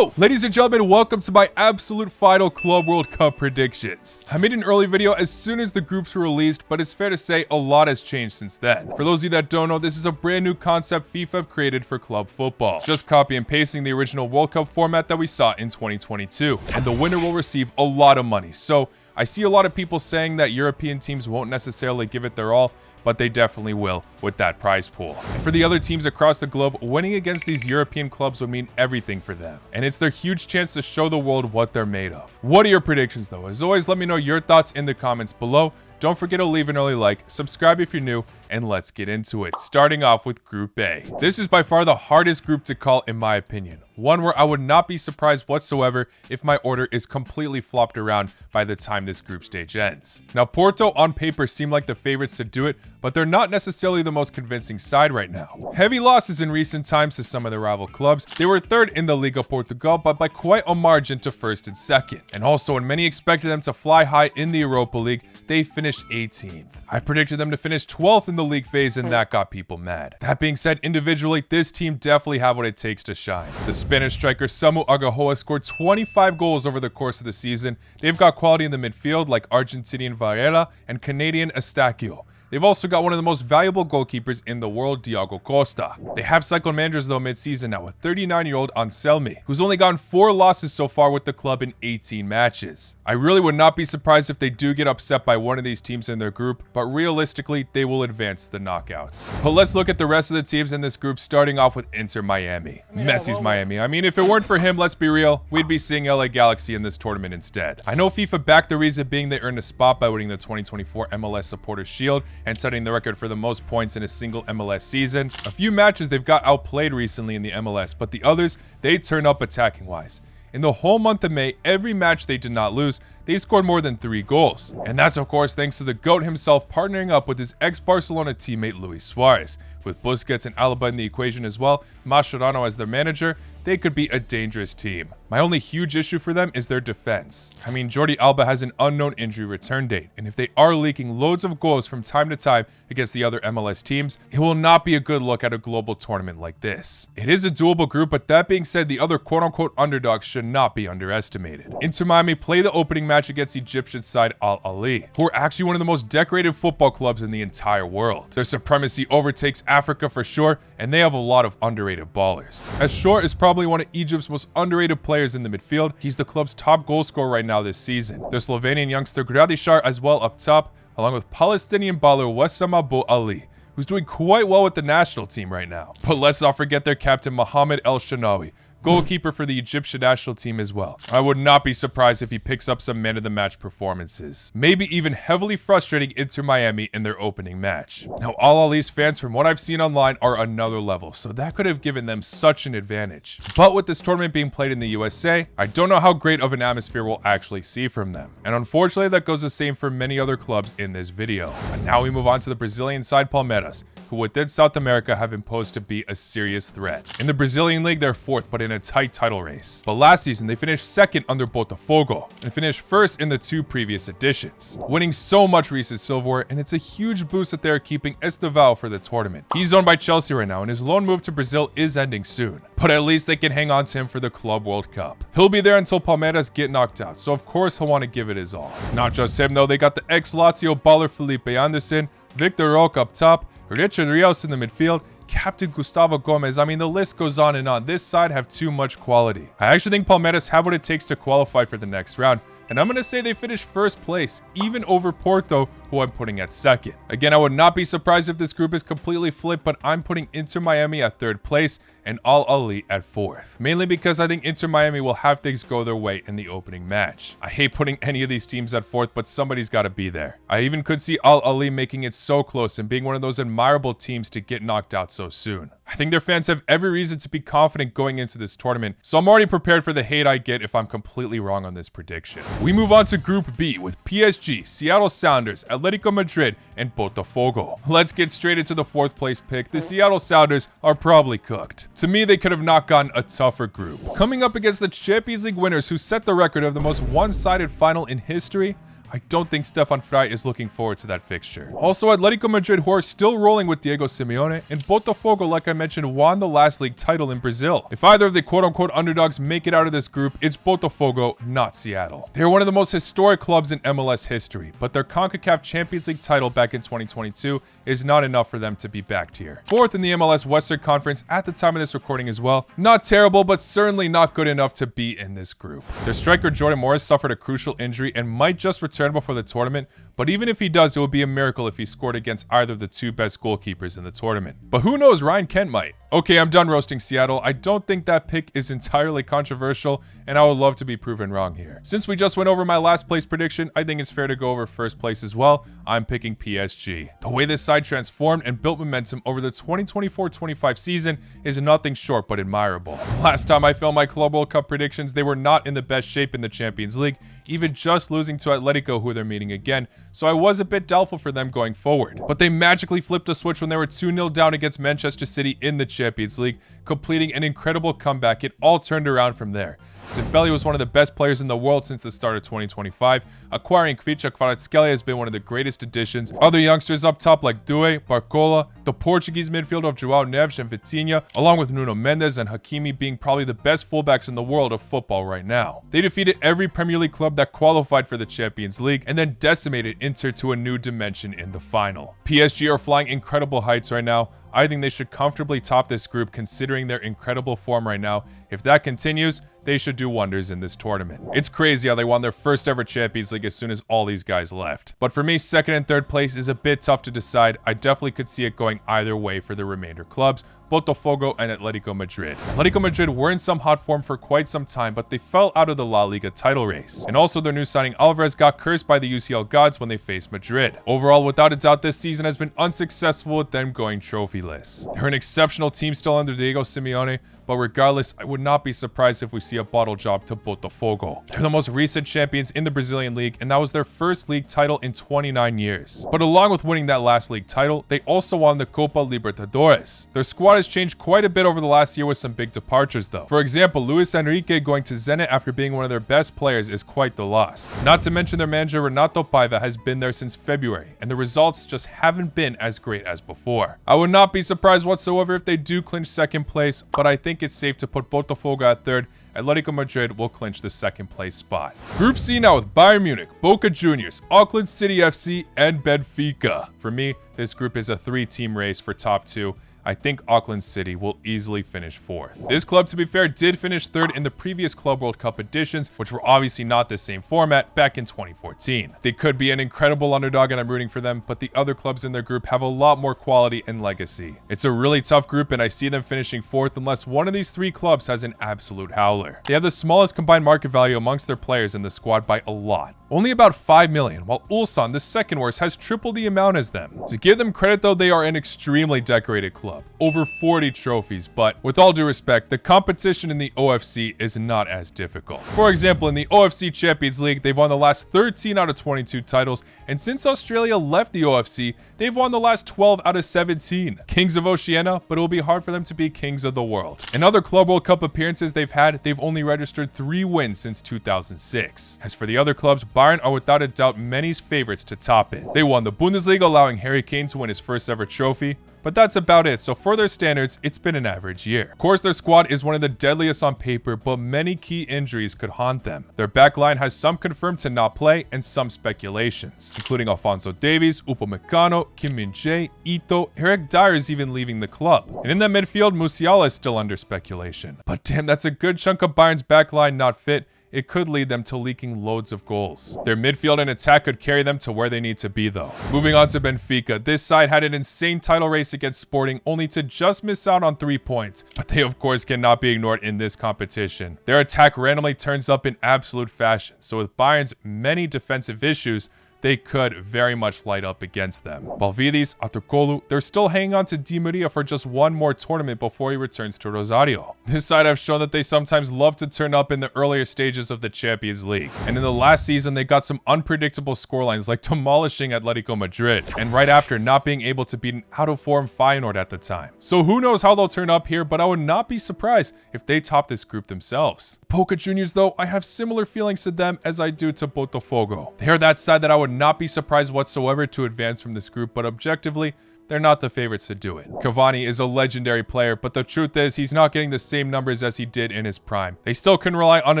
go! Ladies and gentlemen, welcome to my absolute final Club World Cup predictions. I made an early video as soon as the groups were released, but it's fair to say a lot has changed since then. For those of you that don't know, this is a brand new concept FIFA have created for club football. Just copy and pasting the original World Cup format that we saw in 2022. And the winner will receive a lot of money. So I see a lot of people saying that European teams won't necessarily give it their all, but they definitely will with that prize pool. And for the other teams across the globe, winning against these European clubs would mean everything for them. And it's their huge chance to show the world what they're made of. What are your predictions though? As always, let me know your thoughts in the comments below. Don't forget to leave an early like, subscribe if you're new, and let's get into it. Starting off with Group A. This is by far the hardest group to call in my opinion. One where I would not be surprised whatsoever if my order is completely flopped around by the time this group stage ends. Now, Porto on paper seem like the favorites to do it, but they're not necessarily the most convincing side right now. Heavy losses in recent times to some of their rival clubs. They were third in the Liga Portugal, but by quite a margin to first and second. And also, when many expected them to fly high in the Europa League, they finished 18th. I predicted them to finish 12th in the league phase, and that got people mad. That being said, individually, this team definitely have what it takes to shine. The Spanish striker Samu Agahoa scored 25 goals over the course of the season. They've got quality in the midfield like Argentinian Varela and Canadian Estacio. They've also got one of the most valuable goalkeepers in the world, Diogo Costa. They have cycled managers though mid-season now with 39-year-old Anselmi, who's only gotten 4 losses so far with the club in 18 matches. I really would not be surprised if they do get upset by one of these teams in their group, but realistically, they will advance the knockouts. But let's look at the rest of the teams in this group, starting off with Inter Miami. Messi's Miami. I mean, if it weren't for him, let's be real, we'd be seeing LA Galaxy in this tournament instead. I know FIFA backed the reason being they earned a spot by winning the 2024 MLS Supporters Shield and setting the record for the most points in a single MLS season. A few matches they've got outplayed recently in the MLS, but the others, they turn up attacking wise. In the whole month of May, every match they did not lose, they scored more than 3 goals. And that's of course thanks to the GOAT himself partnering up with his ex-Barcelona teammate Luis Suarez. With Busquets and Alaba in the equation as well, Mascherano as their manager, they could be a dangerous team. My only huge issue for them is their defense. I mean, Jordi Alba has an unknown injury return date, and if they are leaking loads of goals from time to time against the other MLS teams, it will not be a good look at a global tournament like this. It is a doable group, but that being said, the other quote-unquote underdogs should not be underestimated. Inter Miami play the opening match against Egyptian side Al Ahly, who are actually one of the most decorated football clubs in the entire world. Their supremacy overtakes Africa for sure, and they have a lot of underrated ballers. As Shore is probably one of Egypt's most underrated players in the midfield. He's the club's top goal scorer right now this season. Their Slovenian youngster Gradishar as well up top, along with Palestinian baller Wessam Abu Ali, who's doing quite well with the national team right now. But let's not forget their captain Mohamed El Shanawi, goalkeeper for the Egyptian national team as well. I would not be surprised if he picks up some man-of-the-match performances. Maybe even heavily frustrating Inter Miami in their opening match. Now, Al Ahly's fans, from what I've seen online, are another level, so that could have given them such an advantage. But with this tournament being played in the USA, I don't know how great of an atmosphere we'll actually see from them. And unfortunately, that goes the same for many other clubs in this video. But now we move on to the Brazilian side Palmeiras, who within South America have been posed to be a serious threat. In the Brazilian league, they're 4th, but in a tight title race. But last season, they finished 2nd under Botafogo and finished 1st in the 2 previous editions, winning so much recent silverware, and it's a huge boost that they are keeping Estevao for the tournament. He's owned by Chelsea right now, and his loan move to Brazil is ending soon, but at least they can hang on to him for the Club World Cup. He'll be there until Palmeiras get knocked out, so of course he'll want to give it his all. Not just him though, they got the ex-Lazio baller Felipe Anderson, Victor Roque up top, Richard Rios in the midfield, Captain Gustavo Gomez. I mean, the list goes on and on. This side have too much quality. I actually think Palmeiras have what it takes to qualify for the next round, and I'm going to say they finished 1st place, even over Porto, who I'm putting at 2nd. Again, I would not be surprised if this group is completely flipped, but I'm putting Inter Miami at 3rd place and Al Ahly at 4th. Mainly because I think Inter Miami will have things go their way in the opening match. I hate putting any of these teams at 4th, but somebody's got to be there. I even could see Al Ahly making it so close and being one of those admirable teams to get knocked out so soon. I think their fans have every reason to be confident going into this tournament, so I'm already prepared for the hate I get if I'm completely wrong on this prediction. We move on to Group B with PSG, Seattle Sounders, Atletico Madrid, and Botafogo. Let's get straight into the 4th place pick. The Seattle Sounders are probably cooked. To me, they could have not gotten a tougher group. Coming up against the Champions League winners who set the record of the most one-sided final in history, I don't think Stefan Frei is looking forward to that fixture. Also, Atletico Madrid, who are still rolling with Diego Simeone, and Botafogo, like I mentioned, won the last league title in Brazil. If either of the quote-unquote underdogs make it out of this group, it's Botafogo, not Seattle. They're one of the most historic clubs in MLS history, but their CONCACAF Champions League title back in 2022 is not enough for them to be backed here. Fourth in the MLS Western Conference at the time of this recording as well. Not terrible, but certainly not good enough to be in this group. Their striker Jordan Morris suffered a crucial injury and might just return before the tournament, but even if he does, it would be a miracle if he scored against either of the two best goalkeepers in the tournament. But who knows, Ryan Kent might. Okay, I'm done roasting Seattle. I don't think that pick is entirely controversial, and I would love to be proven wrong here. Since we just went over my last place prediction, I think it's fair to go over first place as well. I'm picking PSG. The way this side transformed and built momentum over the 2024-25 season is nothing short but admirable. Last time I filmed my Club World Cup predictions, they were not in the best shape in the Champions League, even just losing to Atletico, who they're meeting again, so I was a bit doubtful for them going forward. But they magically flipped a switch when they were 2-0 down against Manchester City in the Champions League, completing an incredible comeback. It all turned around from there. Dembele was one of the best players in the world since the start of 2025. Acquiring Kvicha Kvaratskhelia has been one of the greatest additions. Other youngsters up top like Doué, Barcola, the Portuguese midfield of João Neves and Vitinha, along with Nuno Mendes and Hakimi being probably the best fullbacks in the world of football right now. They defeated every Premier League club that qualified for the Champions League and then decimated Inter to a new dimension in the final. PSG are flying incredible heights right now. I think they should comfortably top this group considering their incredible form right now. If that continues, they should do wonders in this tournament. It's crazy how they won their first ever Champions League as soon as all these guys left. But for me, second and third place is a bit tough to decide. I definitely could see it going either way for the remainder clubs, Botafogo and Atletico Madrid. Atletico Madrid were in some hot form for quite some time, but they fell out of the La Liga title race. And also their new signing Alvarez got cursed by the UCL gods when they faced Madrid. Overall, without a doubt, this season has been unsuccessful with them going trophyless. They're an exceptional team still under Diego Simeone, but regardless, I would not be surprised if we see a bottle job to Botafogo. They're the most recent champions in the Brazilian league, and that was their first league title in 29 years. But along with winning that last league title, they also won the Copa Libertadores. Their squad has changed quite a bit over the last year with some big departures though. For example, Luis Enrique going to Zenit after being one of their best players is quite the loss. Not to mention their manager Renato Paiva has been there since February, and the results just haven't been as great as before. I would not be surprised whatsoever if they do clinch second place, but I think it's safe to put Botafogo at third. Atletico Madrid will clinch the second place spot. Group C now with Bayern Munich, Boca Juniors, Auckland City FC, and Benfica. For me, this group is a 3-team race for top 2. I think Auckland City will easily finish 4th. This club, to be fair, did finish 3rd in the previous Club World Cup editions, which were obviously not the same format back in 2014. They could be an incredible underdog and I'm rooting for them, but the other clubs in their group have a lot more quality and legacy. It's a really tough group and I see them finishing 4th unless one of these 3 clubs has an absolute howler. They have the smallest combined market value amongst their players in the squad by a lot. Only about 5 million, while Ulsan, the second worst, has triple the amount as them. To give them credit though, they are an extremely decorated club. Over 40 trophies, but with all due respect, the competition in the OFC is not as difficult. For example, in the OFC Champions League, they've won the last 13 out of 22 titles, and since Australia left the OFC, they've won the last 12 out of 17. Kings of Oceania, but it will be hard for them to be kings of the world. In other Club World Cup appearances they've had, they've only registered 3 wins since 2006. As for the other clubs, Bayern are without a doubt many's favorites to top it. They won the Bundesliga, allowing Harry Kane to win his first ever trophy, but that's about it, so for their standards, it's been an average year. Of course, their squad is one of the deadliest on paper, but many key injuries could haunt them. Their backline has some confirmed to not play and some speculations, including Alphonso Davies, Upamecano, Kim Min-jae, Ito, Eric Dyer is even leaving the club. And in the midfield, Musiala is still under speculation. But damn, that's a good chunk of Bayern's backline not fit. It could lead them to leaking loads of goals. Their midfield and attack could carry them to where they need to be though. Moving on to Benfica, this side had an insane title race against Sporting only to just miss out on 3 points, but they of course cannot be ignored in this competition. Their attack randomly turns up in absolute fashion, so with Bayern's many defensive issues, they could very much light up against them. Balvidis, Aturkolu, they're still hanging on to Di Maria for just one more tournament before he returns to Rosario. This side have shown that they sometimes love to turn up in the earlier stages of the Champions League. And in the last season, they got some unpredictable scorelines like demolishing Atletico Madrid, and right after not being able to beat an out-of-form Feyenoord at the time. So who knows how they'll turn up here, but I would not be surprised if they top this group themselves. Boca Juniors, though, I have similar feelings to them as I do to Botafogo. They are that side that I would not be surprised whatsoever to advance from this group, but objectively, they're not the favorites to do it. Cavani is a legendary player, but the truth is he's not getting the same numbers as he did in his prime. They still can rely on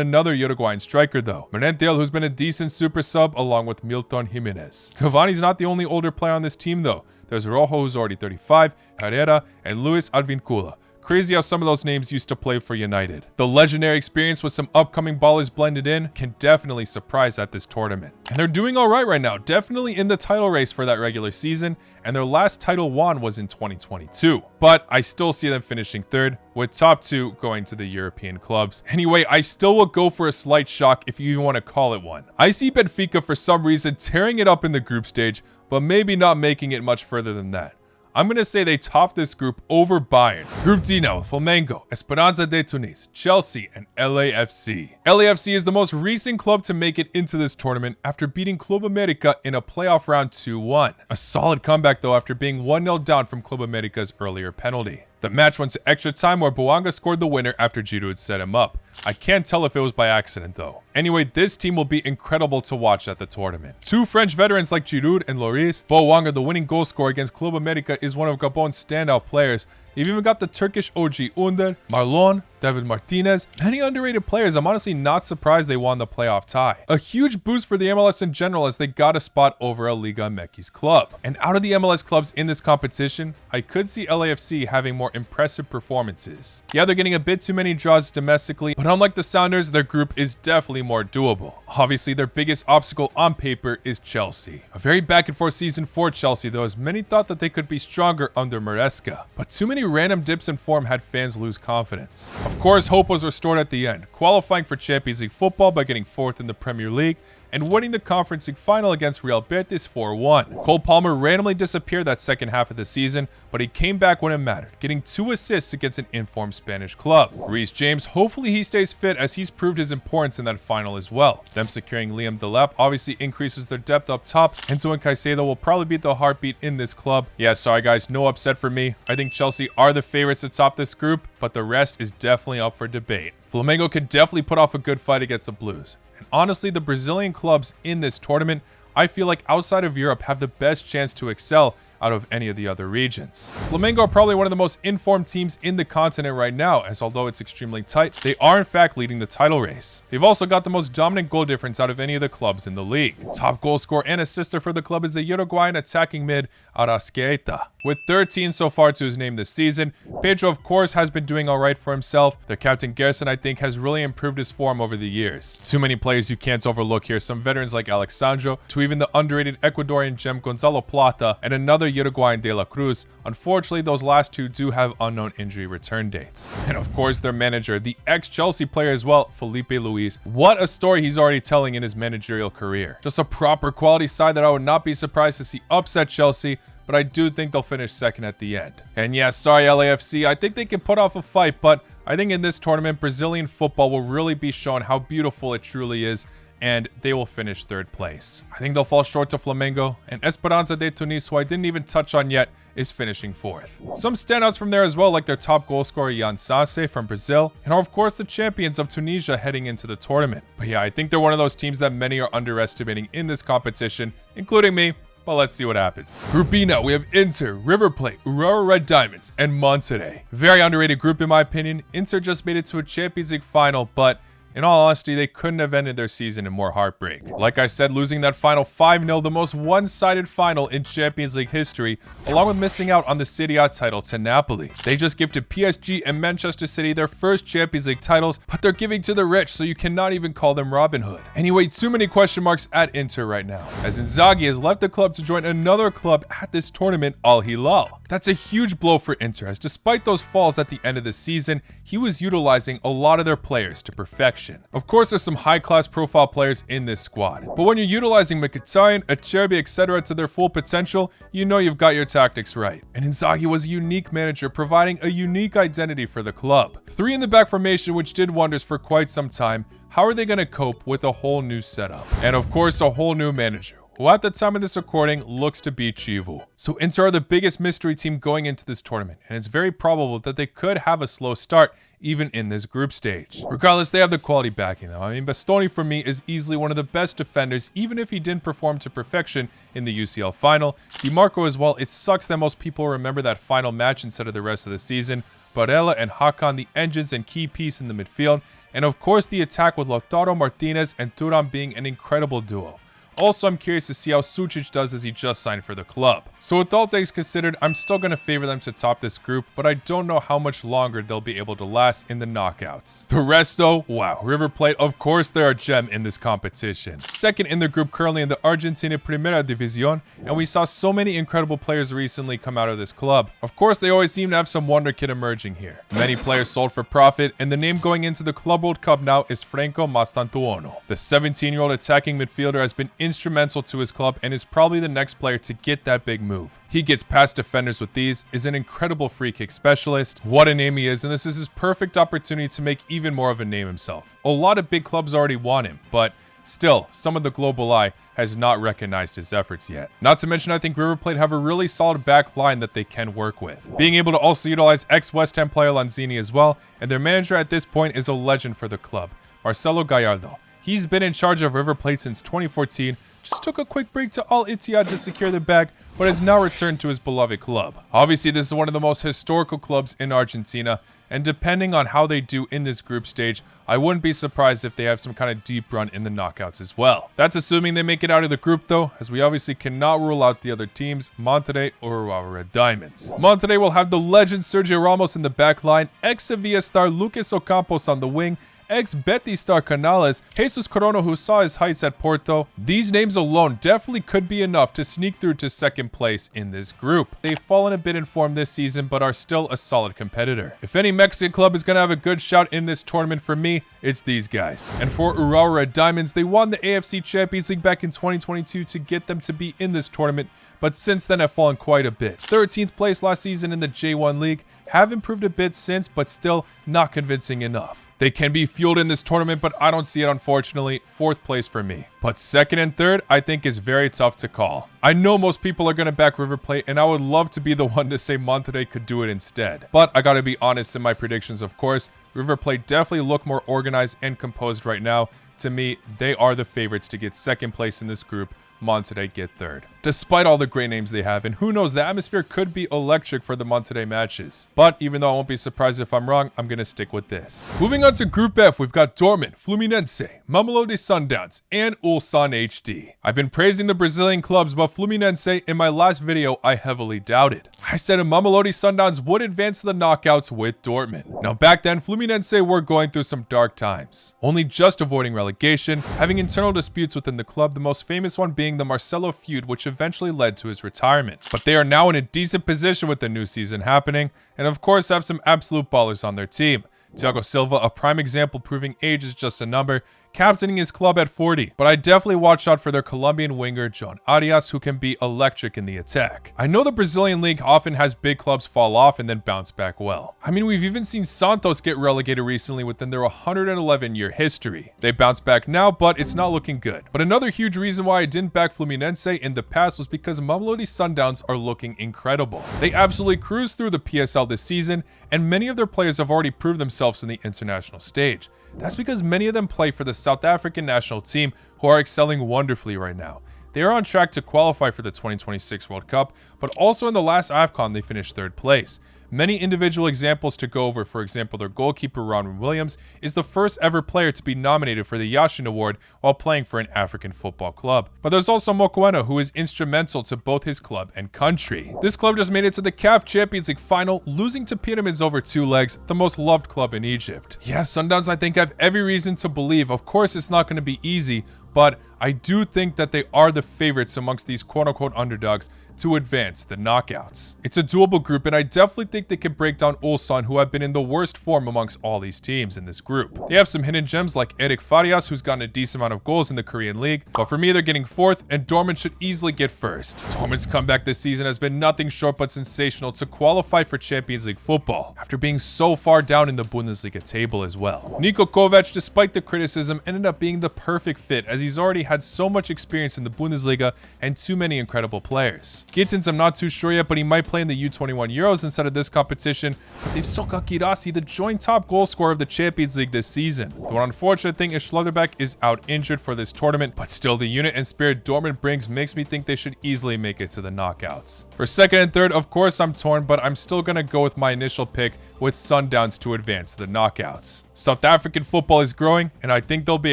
another Uruguayan striker though, Merentiel, who's been a decent super sub along with Milton Jimenez. Cavani's not the only older player on this team though. There's Rojo, who's already 35, Herrera, and Luis Advincula. Crazy how some of those names used to play for United. The legendary experience with some upcoming ballers blended in can definitely surprise at this tournament. And they're doing alright right now, definitely in the title race for that regular season, and their last title won was in 2022. But I still see them finishing third, with top two going to the European clubs. Anyway, I still will go for a slight shock if you even want to call it one. I see Benfica for some reason tearing it up in the group stage, but maybe not making it much further than that. I'm going to say they top this group over Bayern. Group D now, Flamengo, Esperanza de Tunis, Chelsea, and LAFC. LAFC is the most recent club to make it into this tournament after beating Club America in a playoff round 2-1. A solid comeback though after being 1-0 down from Club America's earlier penalty. The match went to extra time where Boanga scored the winner after Giroud set him up. I can't tell if it was by accident though. Anyway, this team will be incredible to watch at the tournament. Two French veterans like Giroud and Lloris. Boanga, the winning goal scorer against Club America, is one of Gabon's standout players. They've even got the Turkish OG Under, Marlon, David Martinez, many underrated players. I'm honestly not surprised they won the playoff tie. A huge boost for the MLS in general as they got a spot over a Liga MX club. And out of the MLS clubs in this competition, I could see LAFC having more impressive performances. Yeah, they're getting a bit too many draws domestically, but unlike the Sounders, their group is definitely more doable. Obviously, their biggest obstacle on paper is Chelsea. A very back and forth season for Chelsea though, as many thought that they could be stronger under Maresca. But too many random dips in form had fans lose confidence. Of course, hope was restored at the end, qualifying for Champions League football by getting 4th in the Premier League and winning the Conference League final against Real Betis 4-1. Cole Palmer randomly disappeared that second half of the season, but he came back when it mattered, getting 2 assists against an informed Spanish club. Reece James, hopefully he stays fit as he's proved his importance in that final as well. Them securing Liam Delap obviously increases their depth up top. Enzo and Caicedo will probably be the heartbeat in this club. Yeah, sorry guys, no upset for me. I think Chelsea are the favorites to top this group, but the rest is definitely up for debate. Flamengo could definitely put off a good fight against the Blues. And honestly, the Brazilian clubs in this tournament, I feel like outside of Europe have the best chance to excel out of any of the other regions. Flamengo are probably one of the most informed teams in the continent right now, as although it's extremely tight, they are in fact leading the title race. They've also got the most dominant goal difference out of any of the clubs in the league. Top goal scorer and assister for the club is the Uruguayan attacking mid Arrascaeta. With 13 so far to his name this season, Pedro of course has been doing alright for himself. Their captain Gerson I think has really improved his form over the years. Too many players you can't overlook here, some veterans like Alexandro, to even the underrated Ecuadorian gem Gonzalo Plata, and another Uruguayan De La Cruz. Unfortunately, those last two do have unknown injury return dates. And of course, their manager, the ex-Chelsea player as well, Felipe Luis. What a story he's already telling in his managerial career. Just a proper quality side that I would not be surprised to see upset Chelsea, but I do think they'll finish second at the end. And yeah, sorry LAFC, I think they can put off a fight, but I think in this tournament, Brazilian football will really be shown how beautiful it truly is, and they will finish third place. I think they'll fall short to Flamengo, and Esperanza de Tunis, who I didn't even touch on yet, is finishing 4th. Some standouts from there as well, like their top goal scorer Jan Sase from Brazil, and are of course the champions of Tunisia heading into the tournament. But yeah, I think they're one of those teams that many are underestimating in this competition, including me. But let's see what happens. Group B now, we have Inter, River Plate, Aurora Red Diamonds, and Monterrey. Very underrated group in my opinion. Inter just made it to a Champions League final, but in all honesty, they couldn't have ended their season in more heartbreak. Like I said, losing that final 5-0, the most one-sided final in Champions League history, along with missing out on the Serie A title to Napoli. They just gifted PSG and Manchester City their first Champions League titles, but they're giving to the rich, so you cannot even call them Robin Hood. Anyway, too many question marks at Inter right now, as Inzaghi has left the club to join another club at this tournament, Al Hilal. That's a huge blow for Inter, as despite those falls at the end of the season, he was utilizing a lot of their players to perfection. Of course, there's some high-class profile players in this squad, but when you're utilizing Mkhitaryan, Acerbi, etc. to their full potential, you know you've got your tactics right. And Inzaghi was a unique manager, providing a unique identity for the club. 3 in the back formation, which did wonders for quite some time. How are they going to cope with a whole new setup? And of course, a whole new manager. who at the time of this recording looks to be Chivu. So Inter are the biggest mystery team going into this tournament, and it's very probable that they could have a slow start even in this group stage. Regardless, they have the quality backing them. I mean, Bastoni for me is easily one of the best defenders, even if he didn't perform to perfection in the UCL final. DiMarco as well. It sucks that most people remember that final match instead of the rest of the season. Barella and Hakan, the engines and key piece in the midfield. And of course, the attack with Lautaro Martinez and Thuram being an incredible duo. Also, I'm curious to see how Sucic does as he just signed for the club. So with all things considered, I'm still going to favor them to top this group, but I don't know how much longer they'll be able to last in the knockouts. The rest though, wow, River Plate, of course they're a gem in this competition. Second in the group currently in the Argentina Primera División, and we saw so many incredible players recently come out of this club. Of course, they always seem to have some wonder kid emerging here. Many players sold for profit, and the name going into the Club World Cup now is Franco Mastantuono. The 17-year-old attacking midfielder has been instrumental to his club and is probably the next player to get that big move. He gets past defenders with these, is an incredible free kick specialist. What a name he is, and this is his perfect opportunity to make even more of a name himself. A lot of big clubs already want him, but still, some of the global eye has not recognized his efforts yet. Not to mention, I think River Plate have a really solid back line that they can work with. Being able to also utilize ex-West Ham player Lanzini as well, and their manager at this point is a legend for the club, Marcelo Gallardo. He's been in charge of River Plate since 2014, just took a quick break to Al Ittihad to secure the bag, but has now returned to his beloved club. Obviously, this is one of the most historical clubs in Argentina, and depending on how they do in this group stage, I wouldn't be surprised if they have some kind of deep run in the knockouts as well. That's assuming they make it out of the group though, as we obviously cannot rule out the other teams, Monterrey or Urawa Red Diamonds. Monterrey will have the legend Sergio Ramos in the back line, ex-Sevilla star Lucas Ocampos on the wing, ex-Betis star Canales, Jesus Corona who saw his heights at Porto. These names alone definitely could be enough to sneak through to second place in this group. They've fallen a bit in form this season, but are still a solid competitor. If any Mexican club is going to have a good shout in this tournament for me, it's these guys. And for Urawa Red Diamonds, they won the AFC Champions League back in 2022 to get them to be in this tournament, but since then have fallen quite a bit. 13th place last season in the J1 League, have improved a bit since, but still not convincing enough. They can be fueled in this tournament, but I don't see it, unfortunately. 4th place for me. But 2nd and 3rd, I think is very tough to call. I know most people are going to back River Plate, and I would love to be the one to say Monterrey could do it instead. But I got to be honest in my predictions, of course. River Plate definitely look more organized and composed right now. To me, they are the favorites to get 2nd place in this group. Monterrey get 3rd. Despite all the great names they have, and who knows, the atmosphere could be electric for the Monterrey matches. But even though I won't be surprised if I'm wrong, I'm going to stick with this. Moving on to Group F, we've got Dortmund, Fluminense, Mamelodi Sundowns, and Ulsan HD. I've been praising the Brazilian clubs, but Fluminense in my last video, I heavily doubted. I said Mamelodi Sundowns would advance to the knockouts with Dortmund. Now back then, Fluminense were going through some dark times, only just avoiding relegation, having internal disputes within the club, the most famous one being the Marcelo feud, which eventually led to his retirement. But they are now in a decent position with the new season happening, and of course have some absolute ballers on their team. Thiago Silva, a prime example, proving age is just a number, captaining his club at 40. But I definitely watch out for their Colombian winger, John Arias, who can be electric in the attack. I know the Brazilian league often has big clubs fall off and then bounce back well. I mean, we've even seen Santos get relegated recently within their 111-year history. They bounce back now, but it's not looking good. But another huge reason why I didn't back Fluminense in the past was because Mamelodi Sundowns are looking incredible. They absolutely cruised through the PSL this season, and many of their players have already proved themselves in the international stage. That's because many of them play for the South African national team, who are excelling wonderfully right now. They are on track to qualify for the 2026 World Cup, but also in the last AFCON they finished 3rd place. Many individual examples to go over. For example, their goalkeeper Ronwen Williams is the first ever player to be nominated for the Yashin Award while playing for an African football club. But there's also Mokoena, who is instrumental to both his club and country. This club just made it to the CAF Champions League final, losing to Pyramids over 2 legs, the most loved club in Egypt. Yeah, Sundowns I think have every reason to believe. Of course, it's not going to be easy, but I do think that they are the favorites amongst these quote-unquote underdogs to advance the knockouts. It's a doable group, and I definitely think they can break down Ulsan, who have been in the worst form amongst all these teams in this group. They have some hidden gems like Eric Farias, who's gotten a decent amount of goals in the Korean League, but for me, they're getting 4th, and Dortmund should easily get 1st. Dortmund's comeback this season has been nothing short but sensational to qualify for Champions League football, after being so far down in the Bundesliga table as well. Niko Kovac, despite the criticism, ended up being the perfect fit, as as he's already had so much experience in the Bundesliga and too many incredible players. Gittins, I'm not too sure yet, but he might play in the U21 Euros instead of this competition, but they've still got Girassi, the joint top goal scorer of the Champions League this season. The one unfortunate thing is Schlotterbeck is out injured for this tournament, but still the unit and spirit Dortmund brings makes me think they should easily make it to the knockouts. For second and third, of course I'm torn, but I'm still gonna go with my initial pick with Sundowns to advance to the knockouts. South African football is growing, and I think they'll be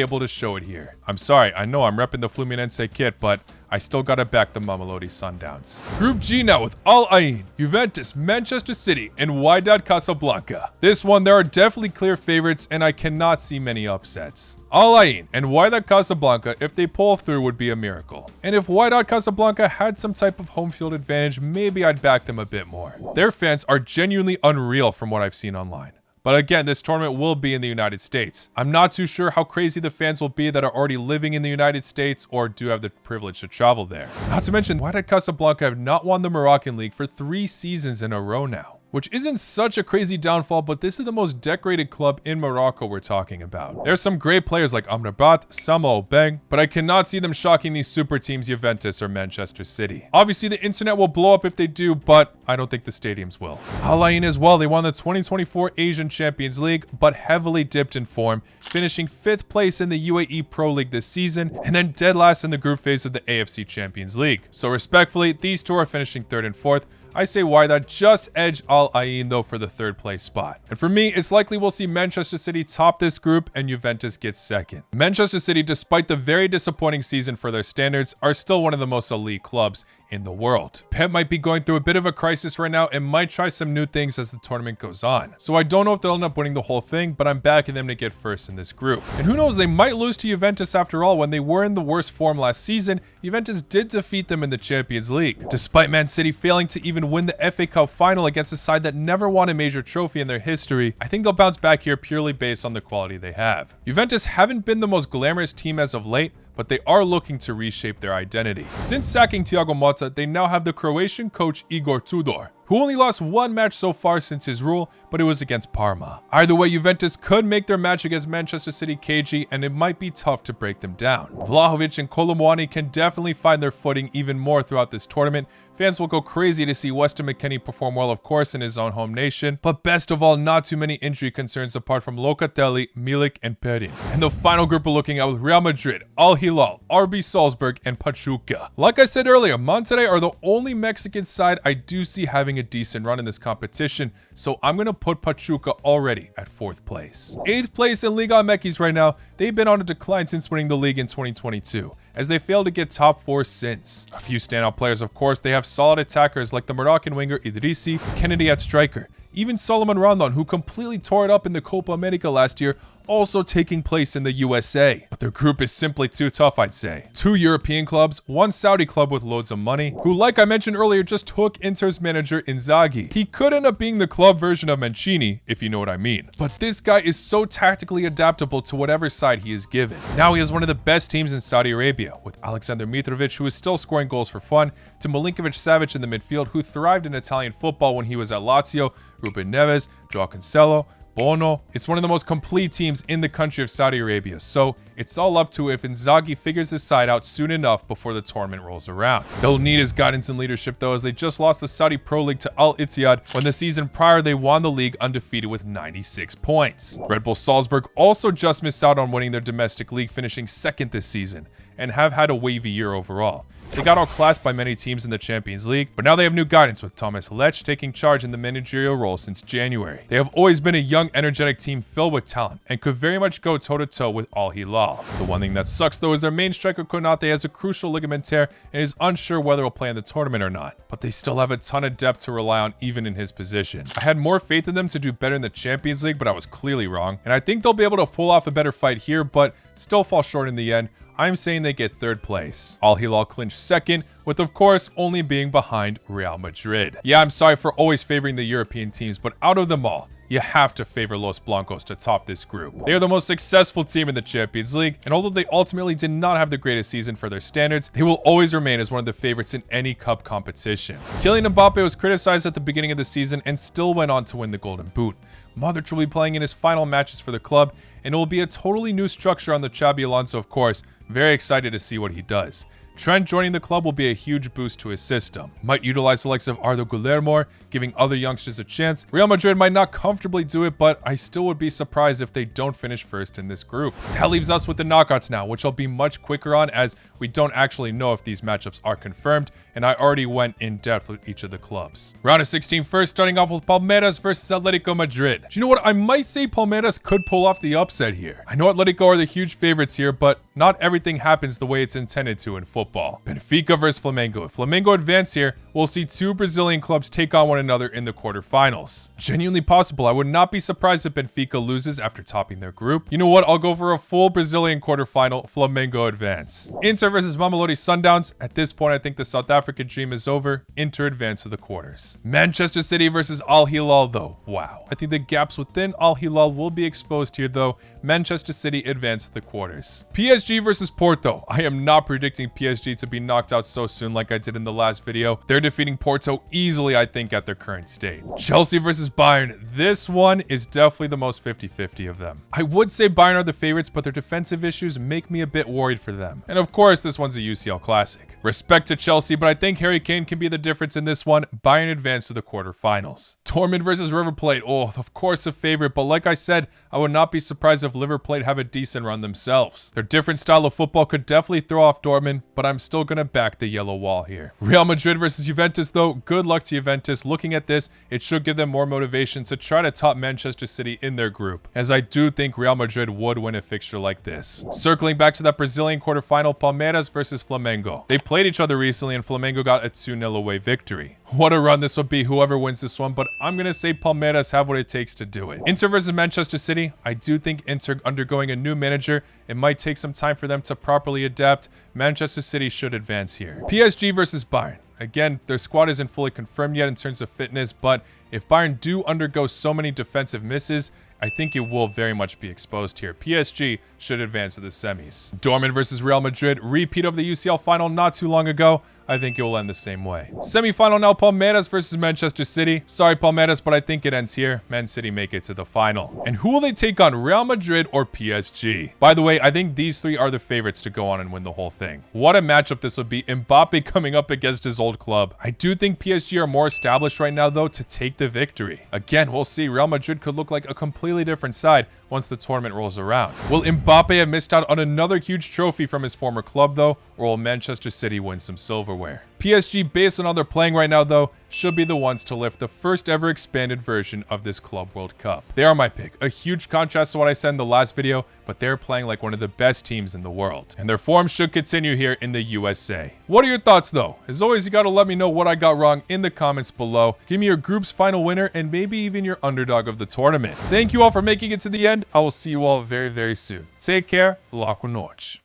able to show it here. I'm sorry, I know I'm repping the Fluminense kit, but I still gotta back the Mamelodi Sundowns. Group G now with Al Ain, Juventus, Manchester City, and Wydad Casablanca. This one, there are definitely clear favorites, and I cannot see many upsets. Al Ain and Wydad Casablanca, if they pull through, would be a miracle. And if Wydad Casablanca had some type of home field advantage, maybe I'd back them a bit more. Their fans are genuinely unreal from what I've seen online. But again, this tournament will be in the United States. I'm not too sure how crazy the fans will be that are already living in the United States or do have the privilege to travel there. Not to mention, Wydad Casablanca have not won the Moroccan League for 3 seasons in a row now. Which isn't such a crazy downfall, but this is the most decorated club in Morocco we're talking about. There's some great players like Amrabat, Samo Beng, but I cannot see them shocking these super teams Juventus or Manchester City. Obviously, the internet will blow up if they do, but I don't think the stadiums will. Al Ain as well, they won the 2024 Asian Champions League, but heavily dipped in form, finishing 5th place in the UAE Pro League this season, and then dead last in the group phase of the AFC Champions League. So respectfully, these two are finishing 3rd and 4th. I say Wydad just edge Al Ain though for the 3rd place spot. And for me, it's likely we'll see Manchester City top this group and Juventus gets 2nd. Manchester City, despite the very disappointing season for their standards, are still one of the most elite clubs in the world. Pep might be going through a bit of a crisis right now and might try some new things as the tournament goes on. So I don't know if they'll end up winning the whole thing, but I'm backing them to get first in this group. And who knows, they might lose to Juventus after all. When they were in the worst form last season, Juventus did defeat them in the Champions League. Despite Man City failing to even win the FA Cup final against a side that never won a major trophy in their history, I think they'll bounce back here purely based on the quality they have. Juventus haven't been the most glamorous team as of late, but they are looking to reshape their identity. Since sacking Thiago Motta, they now have the Croatian coach Igor Tudor, who only lost 1 match so far since his rule, but it was against Parma. Either way, Juventus could make their match against Manchester City cagey, and it might be tough to break them down. Vlahovic and Kolo Muani can definitely find their footing even more throughout this tournament. Fans will go crazy to see Weston McKennie perform well, of course, in his own home nation, but best of all, not too many injury concerns apart from Locatelli, Milik, and Perin. And the final group we're looking at with Real Madrid, Al Hilal, RB Salzburg, and Pachuca. Like I said earlier, Monterrey are the only Mexican side I do see having a decent run in this competition, so I'm going to put Pachuca already at 4th place. 8th place in Liga MX right now. They've been on a decline since winning the league in 2022, as they failed to get top 4 since. A few standout players, of course. They have solid attackers like the Moroccan winger Idrissi, Kennedy at striker, even Solomon Rondon, who completely tore it up in the Copa America last year, also taking place in the USA. But their group is simply too tough, I'd say. 2 European clubs, 1 Saudi club with loads of money, who, like I mentioned earlier, just took Inter's manager Inzaghi. He could end up being the club version of Mancini, if you know what I mean. But this guy is so tactically adaptable to whatever side he is given. Now he has one of the best teams in Saudi Arabia, with Alexander Mitrovic, who is still scoring goals for fun, to Milinkovic-Savic in the midfield, who thrived in Italian football when he was at Lazio, Ruben Neves, Joao Cancelo, Bono. It's one of the most complete teams in the country of Saudi Arabia, so it's all up to if Inzaghi figures his side out soon enough before the tournament rolls around. They'll need his guidance and leadership though, as they just lost the Saudi Pro League to Al Ittihad when the season prior they won the league undefeated with 96 points. Red Bull Salzburg also just missed out on winning their domestic league, finishing 2nd this season, and have had a wavy year overall. They got outclassed by many teams in the Champions League, but now they have new guidance with Thomas Lech taking charge in the managerial role since January. They have always been a young, energetic team filled with talent and could very much go toe-to-toe with Al Hilal. The one thing that sucks though is their main striker Konate has a crucial ligament tear and is unsure whether he'll play in the tournament or not, but they still have a ton of depth to rely on even in his position. I had more faith in them to do better in the Champions League, but I was clearly wrong, and I think they'll be able to pull off a better fight here, but still fall short in the end. I'm saying they get 3rd place. Al Hilal clinched 2nd, with of course only being behind Real Madrid. Yeah, I'm sorry for always favoring the European teams, but out of them all, you have to favor Los Blancos to top this group. They are the most successful team in the Champions League, and although they ultimately did not have the greatest season for their standards, they will always remain as one of the favorites in any cup competition. Kylian Mbappe was criticized at the beginning of the season and still went on to win the Golden Boot. Modric will be playing in his final matches for the club, and it will be a totally new structure on the Xabi Alonso, of course. Very excited to see what he does. Trent joining the club will be a huge boost to his system. Might utilize the likes of Arda Güler more, giving other youngsters a chance. Real Madrid might not comfortably do it, but I still would be surprised if they don't finish first in this group. That leaves us with the knockouts now, which I'll be much quicker on as we don't actually know if these matchups are confirmed, and I already went in depth with each of the clubs. Round of 16 first, starting off with Palmeiras versus Atletico Madrid. Do you know what? I might say Palmeiras could pull off the upset here. I know Atletico are the huge favorites here, but not everything happens the way it's intended to in football. Benfica versus Flamengo. If Flamengo advance here, we'll see two Brazilian clubs take on one another in the quarterfinals. Genuinely possible. I would not be surprised if Benfica loses after topping their group. You know what? I'll go for a full Brazilian quarterfinal. Flamengo advance. Inter versus Mamelodi Sundowns. At this point, I think the South African dream is over. Inter advance to the quarters. Manchester City versus Al Hilal though. Wow. I think the gaps within Al Hilal will be exposed here though. Manchester City advance to the quarters. PSG versus Porto. I am not predicting PSG to be knocked out so soon like I did in the last video. They're defeating Porto easily, I think, at their current state. Chelsea versus Bayern. This one is definitely the most 50-50 of them. I would say Bayern are the favorites, but their defensive issues make me a bit worried for them. And of course, this one's a UCL classic. Respect to Chelsea, but I think Harry Kane can be the difference in this one. Bayern advance to the quarterfinals. Dortmund versus River Plate. Oh, of course a favorite, but like I said, I would not be surprised if River Plate have a decent run themselves. Their different style of football could definitely throw off Dortmund, but I'm still gonna back the yellow wall here. Real Madrid versus Juventus though. Good luck to Juventus. Looking at this, it should give them more motivation to try to top Manchester City in their group, as I do think Real Madrid would win a fixture like this. Circling back to that Brazilian quarterfinal, Palmeiras versus Flamengo. They played each other recently and Flamengo got a 2-0 away victory. What a run this would be, whoever wins this one, but I'm going to say Palmeiras have what it takes to do it. Inter versus Manchester City. I do think Inter undergoing a new manager. It might take some time for them to properly adapt. Manchester City should advance here. PSG versus Bayern. Again, their squad isn't fully confirmed yet in terms of fitness, but if Bayern do undergo so many defensive misses, I think it will very much be exposed here. PSG should advance to the semis. Dortmund versus Real Madrid. Repeat of the UCL final not too long ago. I think it will end the same way. Semi-final now, Palmeiras versus Manchester City. Sorry, Palmeiras, but I think it ends here. Man City make it to the final. And who will they take on, Real Madrid or PSG? By the way, I think these three are the favorites to go on and win the whole thing. What a matchup this would be. Mbappe coming up against his old club. I do think PSG are more established right now, though, to take the victory. Again, we'll see. Real Madrid could look like a completely different side once the tournament rolls around. Will Mbappe have missed out on another huge trophy from his former club, though, or will Manchester City win some silverware? PSG, based on how they're playing right now, though, should be the ones to lift the first ever expanded version of this Club World Cup. They are my pick. A huge contrast to what I said in the last video, but they're playing like one of the best teams in the world. And their form should continue here in the USA. What are your thoughts, though? As always, you gotta let me know what I got wrong in the comments below. Give me your group's final winner and maybe even your underdog of the tournament. Thank you all for making it to the end. I will see you all very, very soon. Take care. Boa noite.